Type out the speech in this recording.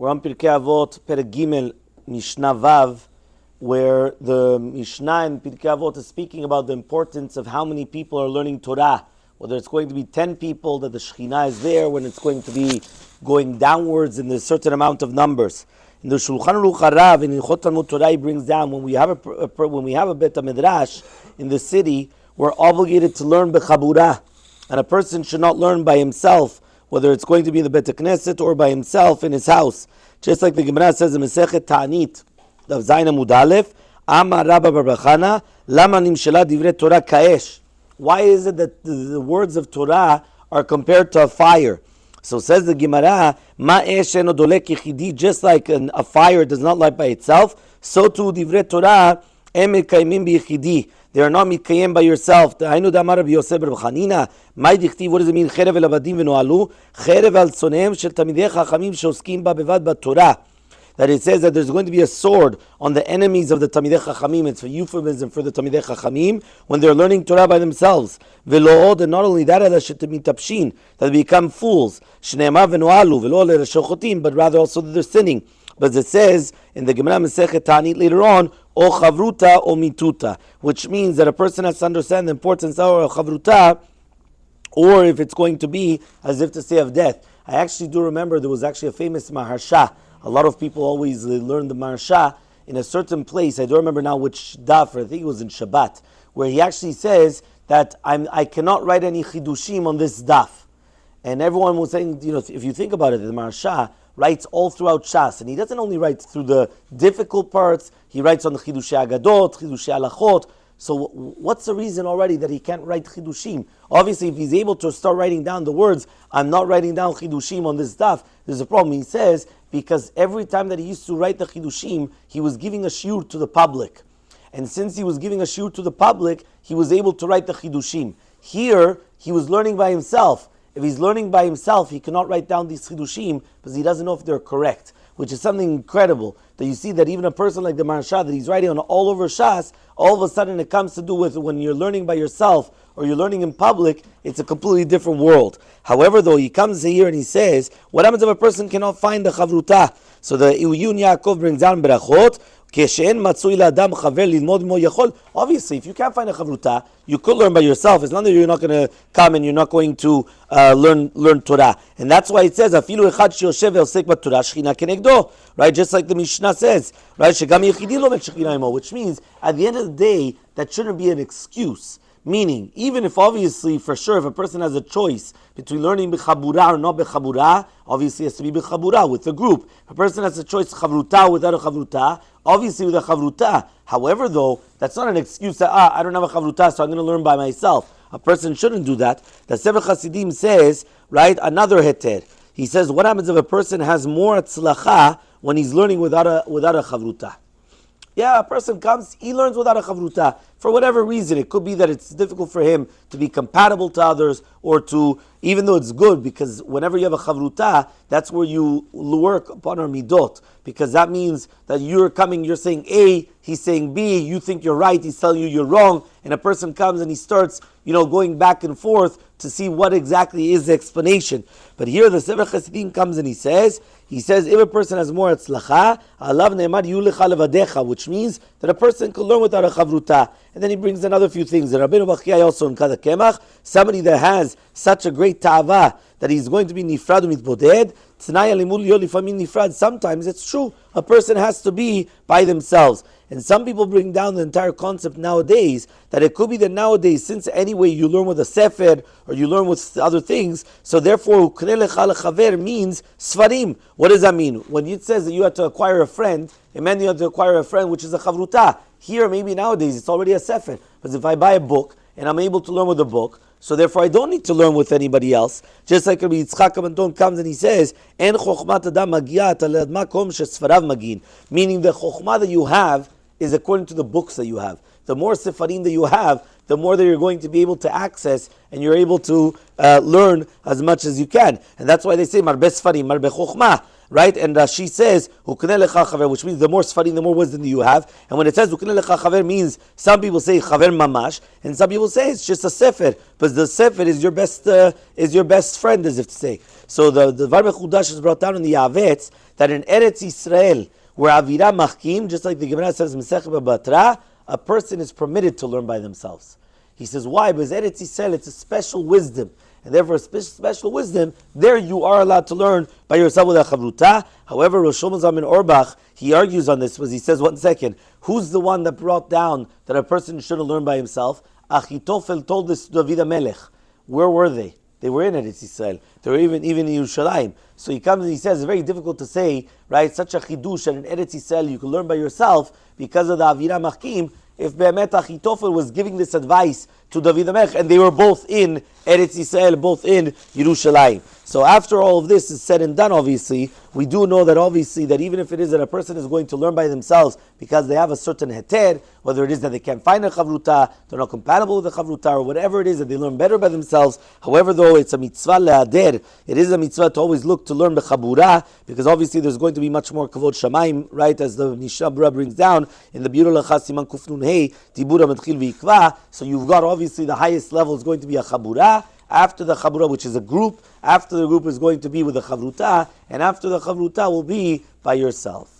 We're on Pirkei Avot, Perek Gimel, Mishnah Vav, where the Mishnah in Pirkei Avot is speaking about the importance of how many people are learning Torah. Whether it's going to be 10 people, that the Shekhinah is there, when it's going to be going downwards in a certain amount of numbers. In the Shulchan Aruch Harav, in Hilchot Talmud Torah, he brings down when we have a Bet HaMidrash in the city, we're obligated to learn b'chabura, and a person should not learn by himself, whether it's going to be in the Bet HaKnesset or by himself in his house. Just like the Gemara says in Masechet Ta'anit, of Zayin Amud Aleph, Amar Rabba bar bar Chana, Lama nimshela divrei Torah kaesh. Why is it that the words of Torah are compared to a fire? So says the Gemara, Ma'esh eno dolek yichidi, just like a fire does not light by itself, so too divrei Torah em mekayimim biyichidi. They are not mikayim by yourself. Hainu damar Rabbi Yosef bar Chanina, Mai dichtiv, what does it mean? Cherev el avadim v'noalu, cherev al tzoneim shel tamidei chachamim sheoskim ba bevad b'Torah. That it says that there's going to be a sword on the enemies of the Tamidei Chachamim. It's a euphemism for the Tamidei Chachamim when they're learning Torah by themselves. V'lo'od, and not only that, that they become fools. Shneimar v'noalu, v'lo le'reshochotim, but rather also that they're sinning. But it says in the Gemara Masechet Ta'anit later on, o chavruta o mituta, which means that a person has to understand the importance of chavruta, or if it's going to be as if to say of death. I actually do remember there was actually a famous Maharsha. A lot of people always learn the Maharsha in a certain place. I don't remember now which daf, I think it was in Shabbat, where he actually says that I cannot write any chidushim on this daf. And everyone was saying, if you think about it, the Maharsha writes all throughout Shas, and he doesn't only write through the difficult parts, he writes on the Chidushei Agadot, Chidushei Halachot. So what's the reason already that he can't write Chidushim? Obviously, if he's able to start writing down the words, I'm not writing down Chidushim on this stuff, there's a problem. He says, because every time that he used to write the Chidushim, he was giving a shiur to the public. And since he was giving a shiur to the public, he was able to write the Chidushim. Here, he was learning by himself. If he's learning by himself, he cannot write down these Chidushim because he doesn't know if they're correct, which is something incredible. That you see that even a person like the Maharsha, that he's writing on all over Shas, all of a sudden it comes to do with when you're learning by yourself or you're learning in public, it's a completely different world. However, though, he comes here and he says, what happens if a person cannot find the chavruta? So the Iyun Yaakov brings down berachot, obviously, if you can't find a chavruta, you could learn by yourself. It's not that you're not going to come and you're not going to learn Torah. And that's why it says, right? Just like the Mishnah says, right? Which means, at the end of the day, that shouldn't be an excuse. Meaning, even if obviously, for sure, if a person has a choice between learning b'chabura or not b'chabura, obviously it has to be b'chabura with the group. If a person has a choice chavruta without a chavruta, obviously with a chavruta. However, though, that's not an excuse that, I don't have a chavruta, so I'm going to learn by myself. A person shouldn't do that. The Sefer Chasidim says, right, another heter. He says, what happens if a person has more tzlacha when he's learning without a chavruta? Yeah, a person comes, he learns without a chavruta. For whatever reason, it could be that it's difficult for him to be compatible to others, or to, even though it's good, because whenever you have a chavruta, that's where you work upon our midot, because that means that you're coming, you're saying A, he's saying B, you think you're right, he's telling you you're wrong, and a person comes and he starts, going back and forth to see what exactly is the explanation. But here the Sefer Chasidim comes and he says, if a person has more atzlacha, alav ne'emar yulecha levadecha, which means that a person could learn without a chavruta. And then he brings another few things. The Rabbeinu Bachya also in Kad HaKemach, somebody that has such a great ta'ava that he's going to be nifrad u'mitboded, t'nai alimul yo lifamin nifrad. Sometimes it's true, a person has to be by themselves. And some people bring down the entire concept nowadays, that it could be that nowadays, since anyway you learn with a sefer, or you learn with other things, so therefore, uknei lecha lechaver means svarim. What does that mean? When it says that you have to acquire a friend, it meant you have to acquire a friend, which is a chavruta. Here, maybe nowadays, it's already a sefer. But if I buy a book, and I'm able to learn with a book, so therefore I don't need to learn with anybody else. Just like Rabbi Yitzchak Abanton comes and he says, En chokhmat adam magiat al makom shesfarav magin. Meaning the chokhmah that you have is according to the books that you have. The more sefarim that you have, the more that you're going to be able to access and you're able to learn as much as you can. And that's why they say, marbe sefarim, marbe chokhmah. right? And Rashi says, "Uknei lecha chaver," which means the more sfarim, the more wisdom you have. And when it says "Uknei lecha chaver," means some people say chaver mamash, and some people say it's just a sefer, but the sefer is your best friend, as if to say. So the Dvar Mechudash is brought down in the Yavetz that in Eretz Yisrael, where Avira Machkim, just like the Gemara says Mesech Batra, a person is permitted to learn by themselves. He says, why? Because Eretz Yisrael, it's a special wisdom. And therefore, special wisdom, there you are allowed to learn by yourself with a chavruta. However, Rosh Zalman Auerbach, he argues on this, because he says, 1 second, who's the one that brought down that a person shouldn't learn by himself? Achitofel told this to David HaMelech. Where were they? They were in Eretz Yisrael. They were even in Yerushalayim. So he comes and he says, it's very difficult to say, right, such a chidush that in Eretz Yisrael you can learn by yourself because of the Avira Machkim, if Be'emet Achitofel was giving this advice to David HaMelech, and they were both in Eretz Yisrael, both in Yerushalayim. So after all of this is said and done, obviously, we do know that obviously that even if it is that a person is going to learn by themselves because they have a certain heter, whether it is that they can't find a chavruta, they're not compatible with a chavruta, or whatever it is that they learn better by themselves. However, though it's a mitzvah le'ader, it is a mitzvah to always look to learn bechabura, because obviously there's going to be much more kavod shamayim, right, as the Mishnah Berurah brings down in the Biur Halacha Siman Kuf Nun Hey, Tibura Metchil V'Yikva. So you've got obviously the highest level is going to be a chabura. After the chabura, which is a group, after the group is going to be with the chavruta, and after the chavruta will be by yourself.